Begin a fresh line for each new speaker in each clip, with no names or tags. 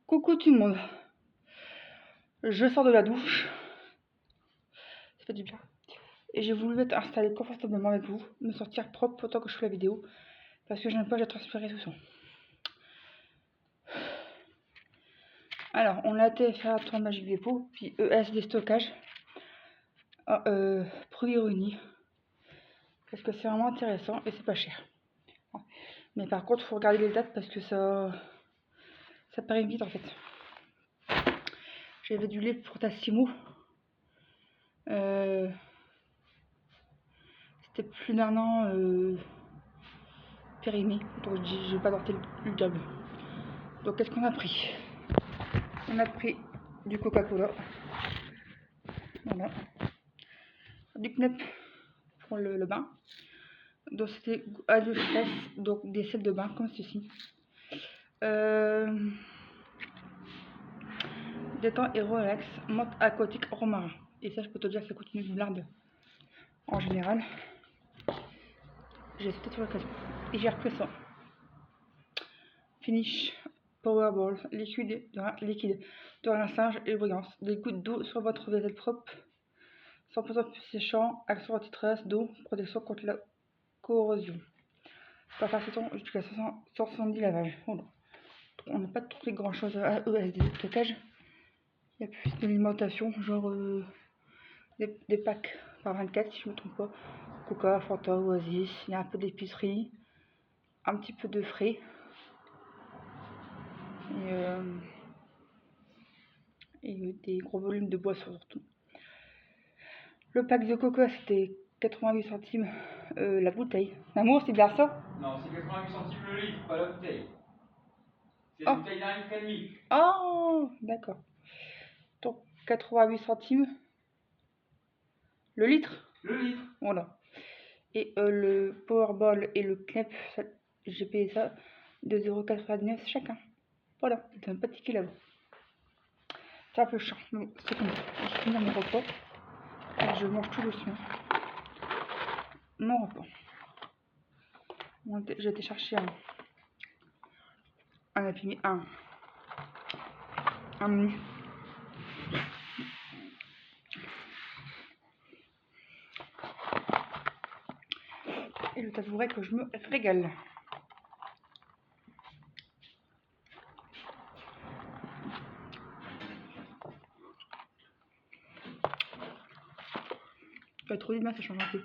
Coucou tout le monde, je sors de la douche, ça fait du bien, et j'ai voulu être installée confortablement avec vous, me sortir propre autant que je fais la vidéo, parce que j'aime pas, j'ai transpiré tout ça. Alors, on a été faire un tour Magic Dépôt, puis ES des stockages, pour ironie, parce que c'est vraiment intéressant et c'est pas cher. Mais par contre, il faut regarder les dates parce que ça paraît vite en fait. J'avais du lait pour Tassimo. C'était plus d'un an périmé, donc je vais pas porter le diable. Donc qu'est-ce qu'on a pris? On a pris du Coca-Cola, voilà, du Knep pour le bain, donc c'était à de stress, donc des sels de bain comme ceci, détend et relax, menthe aquatique romarin, et ça je peux te dire que ça coûte une blinde en général. J'ai sauté sur l'occasion et j'ai repris ça. Finish Powerball, liquide de rinçage et brillance, des gouttes d'eau sur votre vaisselle propre, 100% séchant, action anti-stress, d'eau, protection contre la corrosion. Par faire jusqu'à 170 lavages. Voilà. On n'a pas trouvé grand chose à ESD stockage. Il y a plus d'alimentation, genre des packs par 24 si je ne me trompe pas. Coca, Fanta, Oasis, il y a un peu d'épicerie, un petit peu de frais. Et des gros volumes de boissons surtout. Le pack de coca c'était 88 centimes la bouteille. L'amour, c'est bien ça?
Non, c'est 88 centimes le litre, pas la bouteille. C'est la bouteille d'un litre et demi.
Oh, d'accord. Donc 88 centimes le litre?
Le litre.
Voilà. Et le Powerball et le Knep, j'ai payé ça de 2,99 € chacun. Voilà, c'est un pas de ticket là-bas. C'est un peu chiant, mais c'est comme ça. Je finis mon repas. Et je mange tout doucement. Mon repas. J'ai été chercher un menu. Et je t'avouerai que je me régale. Pas trop bien, ça change un peu.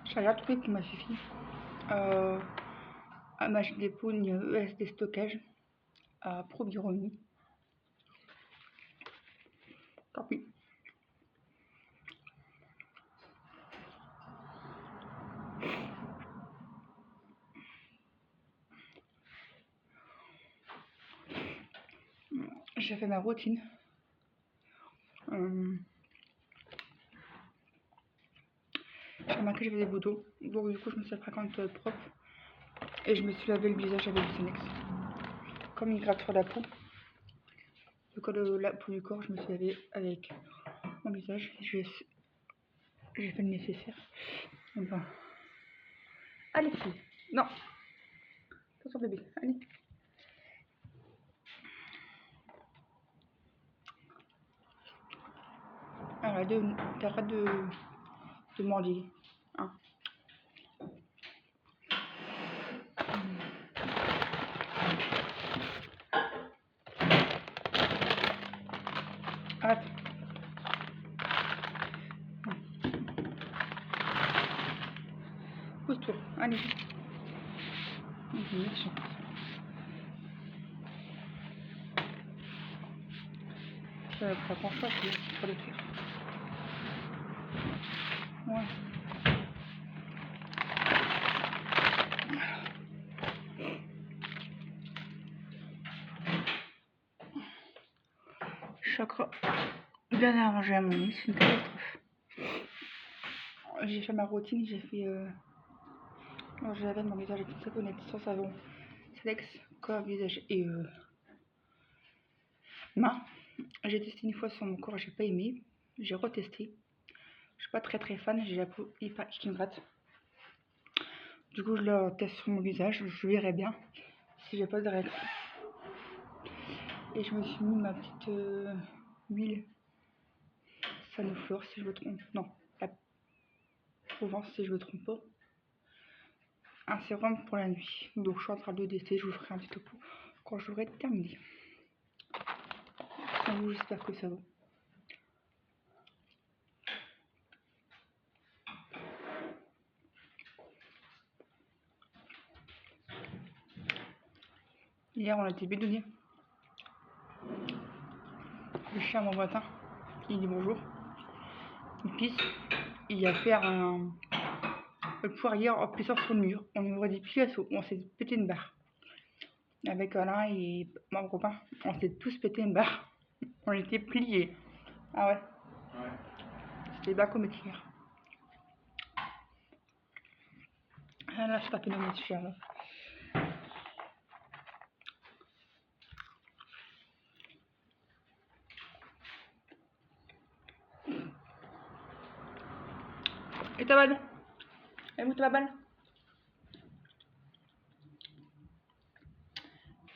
J'ai rien trouvé qui m'a suffi. À Magic Dépôt, il y a ES des stockages à Probironie. Tant pis. J'ai fait ma routine. J'ai remarqué que j'avais des boutons, donc du coup je me suis appris quand propre et je me suis lavé le visage avec du Senex. Comme il gratte sur la peau, la peau du corps, je me suis lavé avec mon visage. J'ai fait le nécessaire. Enfin. Allez, fille. Non. Attention bébé, allez. Arrête de mendier. Hein. Arrête. Pousse-toi, allez. Méchant. Ça prend choix, il faut le faire. Ouais. Chakra bien arrangé à mon nez, c'est une catastrophe. J'ai fait ma routine, j'ai fait je lavais mon visage avec une savonnette sans savon, Sedex, corps, visage et main. J'ai testé une fois sur mon corps, j'ai pas aimé, j'ai retesté. Je suis pas très fan, j'ai la peau hyper qui me gratte. Du coup, je le teste sur mon visage, je verrai bien si j'ai pas de règles. Et je me suis mis ma petite huile Sanophore, si je me trompe. Non, la Provence, si je me trompe pas. Un sérum pour la nuit. Donc, je suis en train de le tester, je vous ferai un petit topo quand j'aurai terminé. Donc, j'espère que ça va. Hier, on a été bédonné. Le chien m'envoie matin. Il dit bonjour. Il pisse. Il a fait le poirier en pissant sur le mur. On aurait dit Picasso. On s'est pété une barre. Avec Alain et mon copain, on s'est tous pété une barre. On était pliés. Ah ouais.
Ouais.
C'était bas comme hier. Ah là, c'est pas pénal, mais cher là. Et ta balle? Et où ta balle?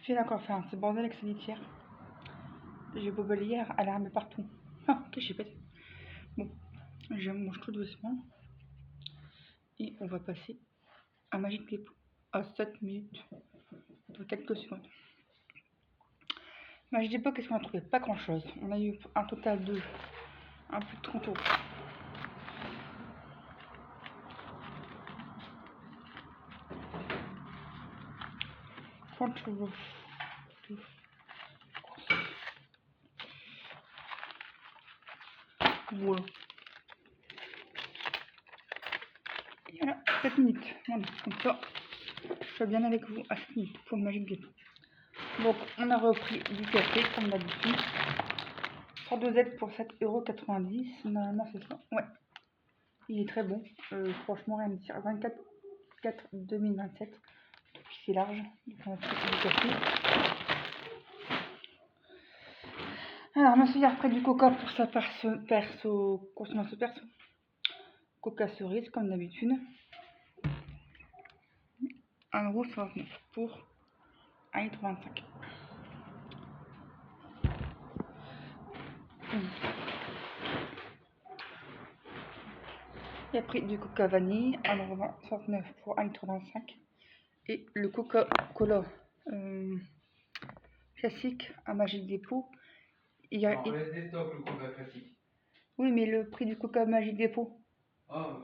J'ai encore fait un petit bordel avec sa litière. J'ai bobelé hier, elle a remis partout. Ah, ok, j'ai pété. Bon, je mange tout doucement. Et on va passer à Magic Pip à 7 minutes. Dans quelques secondes. Magic Pip, qu'est-ce qu'on a trouvé? Pas grand chose. On a eu un total de un peu de 30 euros. Voilà. Et voilà, 7 minutes. Voilà, comme ça, je suis bien avec vous à 7 minutes pour le Magic Pip. Donc, on a repris du café comme d'habitude. 3 dosettes pour 7,90 €. Normalement, c'est ça. Ouais. Il est très bon. Franchement, rien à dire. 24/4/2027. Puis c'est large. Donc, on a pris du café. Alors, monsieur, il a repris du coca pour sa consommation perso. Coca cerise, comme d'habitude. 1,69 € pour 1,25 €. Il a pris du coca vanille, 1,69 € pour 1,25 €. Et le Coca-Cola classique à Magic Dépôt.
On laisse des stocks le Coca classique.
Oui, mais le prix du Coca Magic Dépôt.
Ah,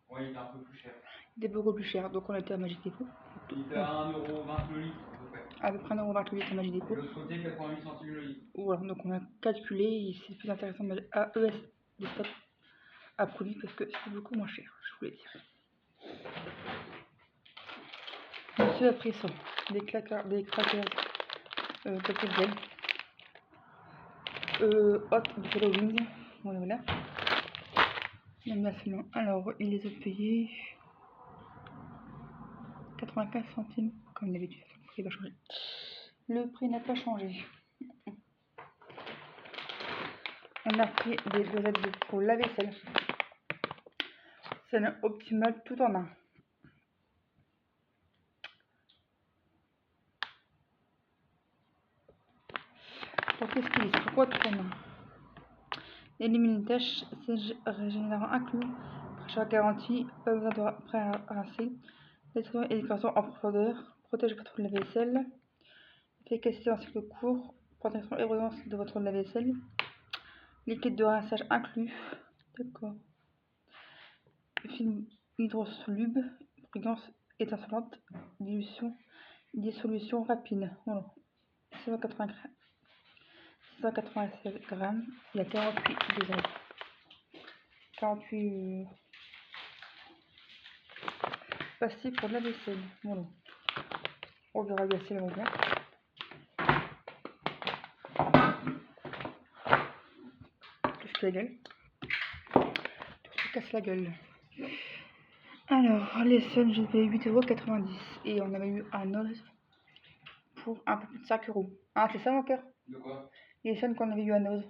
ouais, il est un peu plus cher.
Il est beaucoup plus cher, donc on était à Magic Dépôt.
Il était à 1,20 € le litre à peu près.
À peu près 1,20 € le litre à Magic Dépôt.
Et l'autre côté, 88 centimes le litre.
Voilà, donc on a calculé, et c'est plus intéressant à ES des stocks à produit parce que c'est beaucoup moins cher, je voulais dire. Monsieur a pris ça, des crackers Dr. Gel, hot buffalo wings, voilà. Il a mis assez loin. Alors, il les a payés 95 centimes, comme d'habitude. Le prix va changer. Le prix n'a pas changé. On a pris des dosettes pour la vaisselle. C'est un optimal tout en un. Donc, qu'est-ce qu'il est? Pourquoi tout en un? Élimine une tâche, c'est généralement inclus. Fraîcheur garantie, pas besoin de pré-rincer. Nettoyant et décoration en profondeur. Protège votre lave-vaisselle. Efficacité en cycle court. Protection et brillance de votre lave-vaisselle. Liquide de rinçage inclus. D'accord. Film hydrosoluble. Brillance étincelante. Dissolution rapide. Voilà. 696 grammes. Il y a 48 degrés. 48 pastilles pour la vaisselle. Voilà. On verra bien si elle revient. Tout la gueule. Tout se casse la gueule. Alors, les Suns, j'ai payé 8,90 € et on avait eu un os pour un peu plus de 5 €. Ah, c'est ça mon cœur?
De quoi?
Les Suns qu'on avait eu à Noz.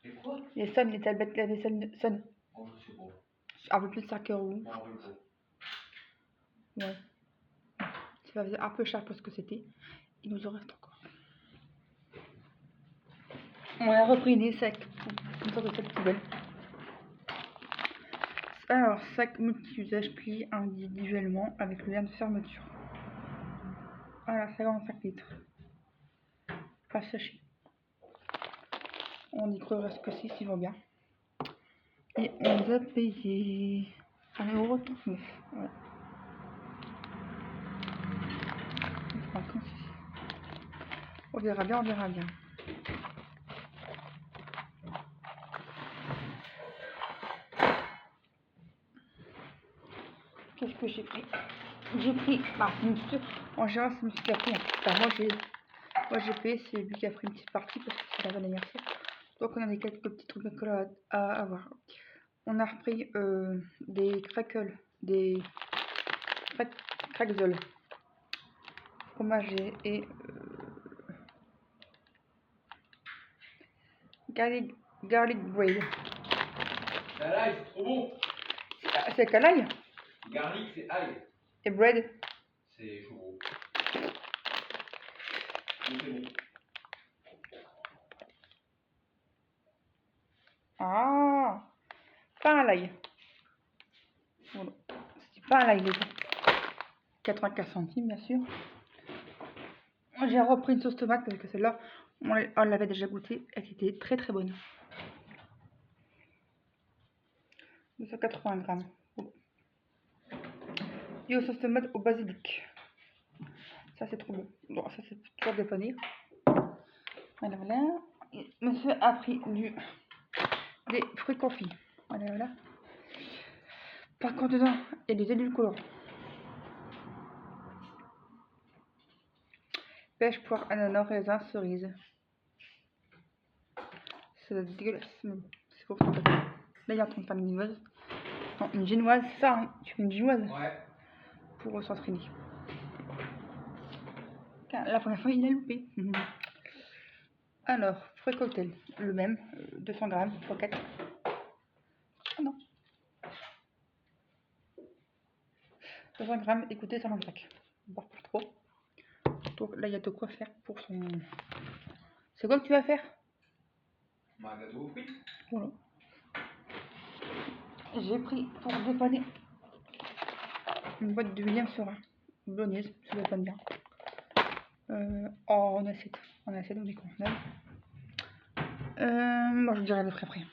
Les quoi?
Les Suns, les tablettes, la vaisselle Sun.
Oh, je sais pas.
Un peu plus de 5 euros.
Je m'en rappelle pas.
Ouais. Ça faisait un peu cher pour ce que c'était. Il nous en reste encore. On a repris des sacs. Une sorte de sac poubelle. Alors, sac multi-usage plié individuellement avec le lien de fermeture. Voilà, 55 litres. Pas sachet. On y croira ce que s'il va bien. Et on les a payé 1,39 €. Voilà. On verra bien, on verra bien. Qu'est-ce que j'ai pris? J'ai pris, en général c'est Monsieur qui a pris. Enfin, moi j'ai payé, c'est lui qui a pris une petite partie parce que c'est la bonne anniversaire. Donc on a des quelques petits trucs à avoir. On a repris des crackles, des crackzels fromagés et garlic bread.
C'est à l'ail, c'est trop bon.
C'est qu'à l'ail?
Garlic, c'est ail.
Et bread?
C'est chevreau. C'est bon.
Ah, pas à l'ail. Voilà. C'est pas à l'ail, les gars. 95 centimes, bien sûr. J'ai repris une sauce tomate parce que celle-là, on l'avait déjà goûtée. Elle était très très bonne. 280 grammes. Et aux sauce tomate au basilic. Ça, c'est trop bon. Bon, ça, c'est toujours dépanné. Voilà, voilà. Et monsieur a pris des fruits confits. Voilà, voilà. Par contre, dedans, il y a des édulcorants. Pêche, poire, ananas, raisin, cerise. C'est dégueulasse. C'est pour ça. Là, il est en train de faire une génoise. Non, une génoise, c'est ça, hein. Tu fais une génoise?
Ouais.
Pour s'entraîner. La première fois, il a loupé. Alors, fruit cocktail, le même, 200 grammes, x 4. Ah non. 200 grammes, écoutez, 55. Voire plus trop. Donc là, il y a de quoi faire pour son... C'est quoi que tu vas faire?
Un gâteau aux fruits.
Voilà. J'ai pris pour dépanner une boîte de William Sera. Bolognaise, ça dépanne bien. En assiette. En assiette, on est contenable. Moi, je dirais le frais près.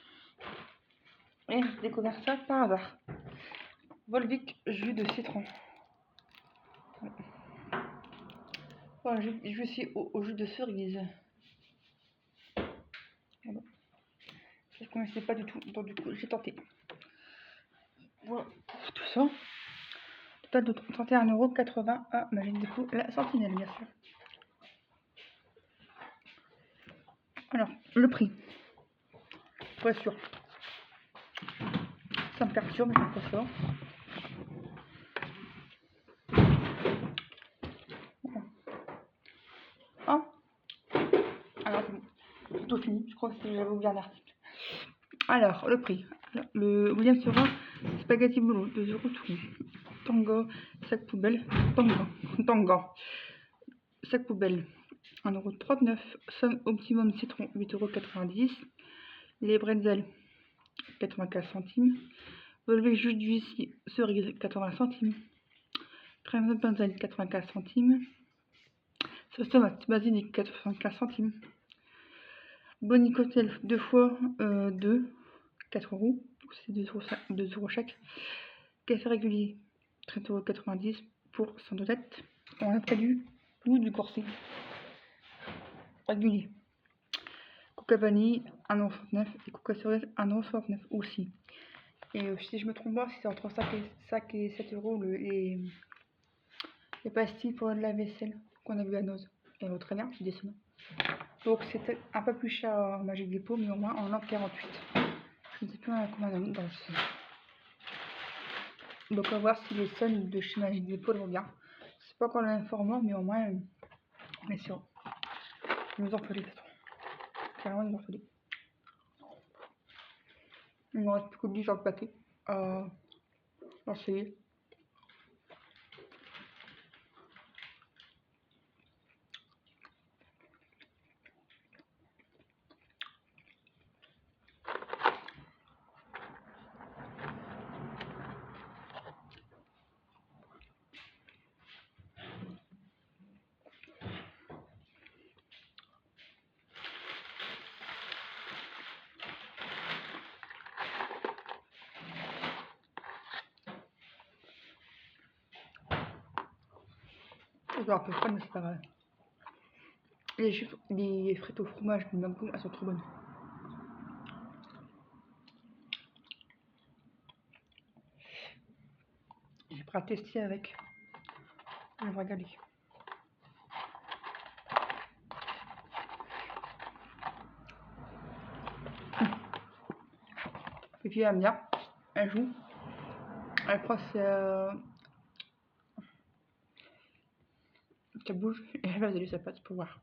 Et j'ai découvert ça par hasard. Volvic jus de citron. Voilà, je suis au jus de cerise. Voilà. Je ne connaissais pas du tout, donc du coup j'ai tenté. Voilà, tout ça. Total de 31,80 € à Magic Dépôt, la Sentinelle, bien sûr. Alors, le prix. Pour être sûr. Ça me perturbe, mais je suis pas sûr. Ah, alors c'est bon. C'est tout fini. Je crois que j'avais oublié un article. Alors, le prix. Alors, le William Sera spaghetti bolo, 2 € tout. Tango, sac poubelle. Tango. Sac poubelle, 1,39 €. Somme optimum citron, 8,90 €. Les bretzels, 95 centimes. Volvic jus d'huissier, cerise, 80 centimes. Crème de benzel, 95 centimes. Sauce tomate, basilic, 95 centimes. Boni cocktail, 2 fois 2, 4 €. C'est 2 € chaque. Café régulier, 13,90 € pour 100 dosettes. On a prévu du corset régulier. Coca vanille, 1,69 € et coca cerise, 1,69 € aussi. Et si je me trompe pas, c'est entre 5 et 7 € les pastilles pour la vaisselle qu'on a vu à Noz. Et très bien, c'est décevant. Donc c'était un peu plus cher à Magic Dépôt, mais au moins en 48. Je ne sais plus combien on a dans le site. Donc on va voir si les sons de chez Magic Dépôt vont bien. C'est pas encore le même format, mais au moins on est sûr. Ils nous en faut des. Carrément, ils nous en faut des. Il me reste plus que 10 sur le paquet. Essayer. Je vais un peu froid, mais c'est pas grave. Les frites au fromage du McDo, elles sont trop bonnes. J'ai pris à tester avec. Je vais me régaler. Et puis elle aime bien. Elle joue. Elle croit que c'est qu'elle bouge et elle va aller sa patte pour voir.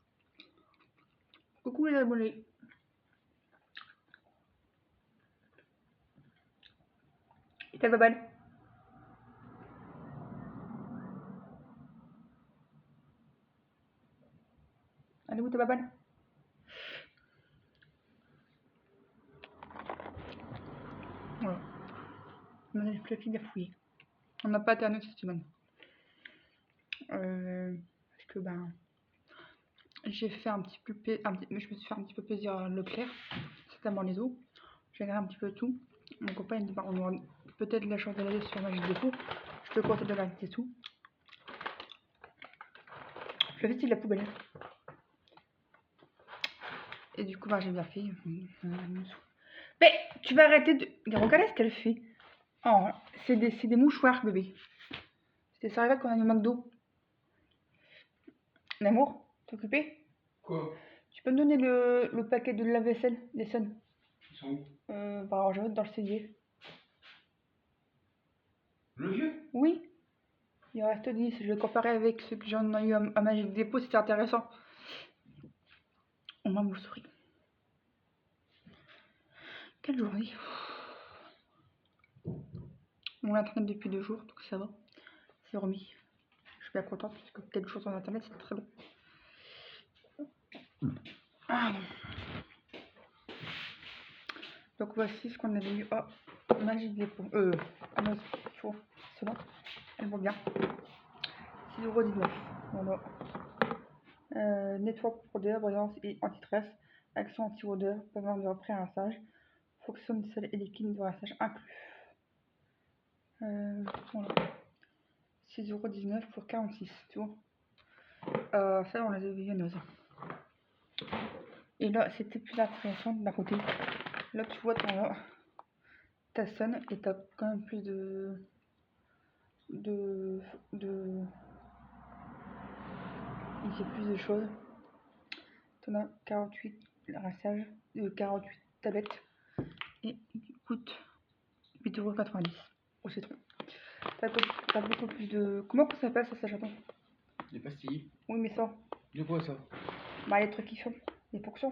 Coucou les abonnés. Et ta babane. Elle est où ta babane? Voilà. On a plus fini à fouiller. On n'a pas internet cette semaine. Parce que ben j'ai fait un petit peu je me suis fait un petit peu plaisir à Leclerc, notamment les eaux. J'ai regardé un petit peu tout. Mon copain il dit bah, on aura peut-être la chance d'aller sur Magic Dépôt. Je te conseille de regarder tout. Je vais de la poubelle. Et du coup bah j'ai bien fait. Mais tu vas arrêter de. Regardez ce qu'elle fait. Oh, c'est des mouchoirs bébé. C'était ça qu'on a eu au McDo. L'amour, t'es occupé?
Quoi?
Tu peux me donner le paquet de lave-vaisselle des Sun?
Ils sont où?
Bah, je vais dans le cellier.
Le vieux?
Oui, il en reste 10. Je vais comparer avec ceux que j'en ai eu à Magic Dépôt, c'était intéressant. On m'a souris. Quelle journée. On a internet depuis 2 jours, donc ça va. C'est remis. Je suis bien contente parce que quelque chose sur internet, c'est très bon. Ah non. Donc voici ce qu'on avait eu à Magic Dépôt. Amazon, c'est bon. Elle va bien. 6,19 €. Voilà. Network Prodeur, voyance et anti-stress. Action anti-odeur, besoin de pré-rinçage. Fonction de sel et liquide de rinçage inclus. Voilà. 6,19 € pour 46, tu vois. Ça, on les avait viennoises. Et là, c'était plus intéressant d'un côté. Là, tu vois, ta Sun et t'as quand même plus de. Il y a plus de choses. T'en as 48 rinçages, 48 tablettes. Et il coûte 8,90 € au citron. T'as beaucoup plus de. Comment ça s'appelle ça, chaton?
Des pastilles.
Oui, mais ça.
De quoi ça?
Bah, les trucs qui font. Les ponctions.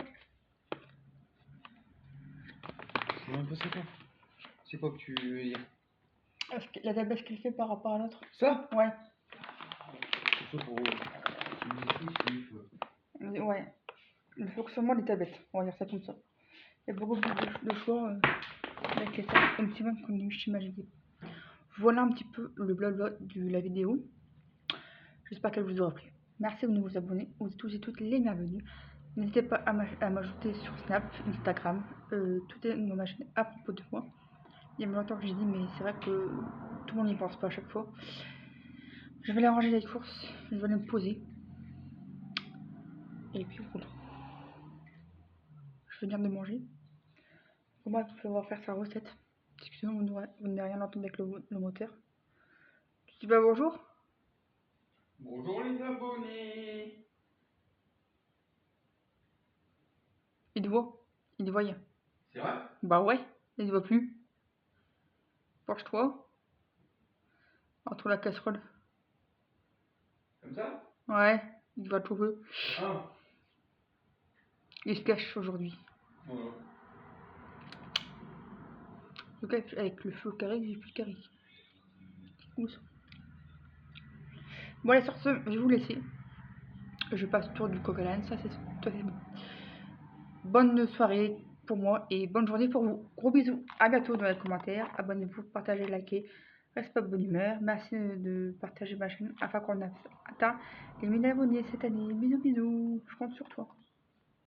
Je sais même pas c'est quoi. C'est quoi que tu veux dire?
La tablette qu'elle fait par rapport à l'autre.
Ça?
Ouais.
C'est ça pour.
Ouais. Le fonctionnement des tablettes. On va dire ça comme ça. Il y a beaucoup plus de choix avec les tablettes un petit peu comme du chez Magic. Voilà un petit peu le blabla de la vidéo. J'espère qu'elle vous aura plu. Merci de vous abonner. Vous êtes tous et toutes les bienvenus. N'hésitez pas à m'ajouter sur Snap, Instagram. Tout est dans ma chaîne à propos de moi. Il y a longtemps que j'ai dit, mais c'est vrai que tout le monde n'y pense pas à chaque fois. Je vais aller ranger les courses. Je vais aller me poser. Et puis voilà. Je vais venir de manger. Pour moi, il va faire sa recette. Parce que sinon, vous n'allez rien entendre avec le moteur. Tu dis pas bonjour?
Bonjour les abonnés.
Il te voit. Il te voyait.
C'est vrai?
Bah ouais, il te voit plus. Penche-toi. Entre la casserole.
Comme ça?
Ouais, il te voit tout peu.
Ah.
Il se cache aujourd'hui.
Voilà.
Donc avec le feu carré, j'ai plus de carré. Cool ça. Bon allez, sur ce, je vais vous laisser. Je passe autour du coq à l'âne, ça c'est bon. Bonne soirée pour moi et bonne journée pour vous. Gros bisous, à bientôt dans les commentaires. Abonnez-vous, partagez, likez. Reste pas de bonne humeur. Merci de partager ma chaîne afin qu'on atteint les 1000 abonnés cette année. Bisous bisous, je compte sur toi.